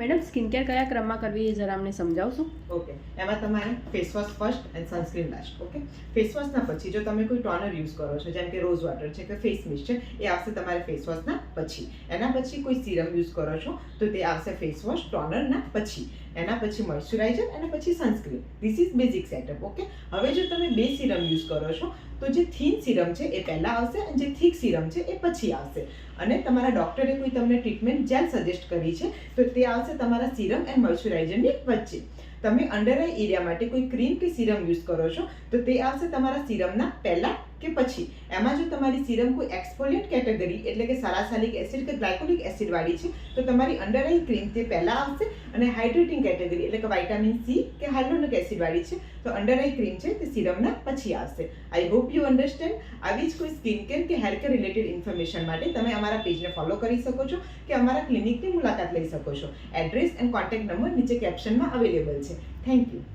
Madam skin care કયા ક્રમમાં કરવી એ જરા અમને સમજાવશો? ઓકે, એમાં તમારે face wash first and sunscreen last. Okay, face વોશના પછી જો તમે કોઈ ટોનર યુઝ કરો છો, જેમ કે રોઝ વોટર છે કે ફેસ મિસ્ટ છે, એ આવશે તમારે ફેસ વોશના પછી. એના પછી કોઈ સિરમ યુઝ કરો છો તો તે આવશે ફેસ વોશ ટોનરના પછી. એના પછી મોઇશ્ચરાઇઝર અને પછી sunscreen. This is basic setup. Okay, હવે જો તમે બે સિરમ યુઝ કરો છો તો જે થીન સિરમ છે એ પહેલાં આવશે અને જે થીક સિરમ છે એ પછી આવશે. અને તમારા ડૉક્ટરે કોઈ તમને ટ્રીટમેન્ટ જેલ સજેસ્ટ કરી છે તો તે આવશે તમારા સિરમ એન્ડ મોઇશ્ચરાઇઝરની વચ્ચે. તમે અંડર આઈ એરિયા માટે કોઈ ક્રીમ કે સિરમ યુઝ કરો છો તો તે આવશે તમારા સિરમના પહેલાં કે પછી. એમાં જો તમારી સિરમ કોઈ એક્સફોલિયન્ટ કેટેગરી એટલે કે સાલાસાલિક એસિડ કે ગ્લાયકોલિક એસિડ વાળી છે તો તમારી અંડર આઈ ક્રીમ તે પહેલાં આવશે, અને હાઇડ્રેટિંગ કેટેગરી એટલે કે વિટામિન સી કે હાઇડ્રોનિક એસિડ વાળી છે તો અંડર આઈ ક્રીમ છે તે સિરમના પછી આવશે. I hope you understand. આવી જ કોઈ સ્કિન કેર કે હેર કેર રિલેટેડ ઇન્ફોર્મેશન માટે તમે અમારા પેજને ફોલો કરી શકો છો કે અમારા ક્લિનિકની મુલાકાત લઈ શકો છો. એડ્રેસ એન્ડ કોન્ટેક્ટ નંબર નીચે કેપ્શનમાં અવેલેબલ છે. Thank you.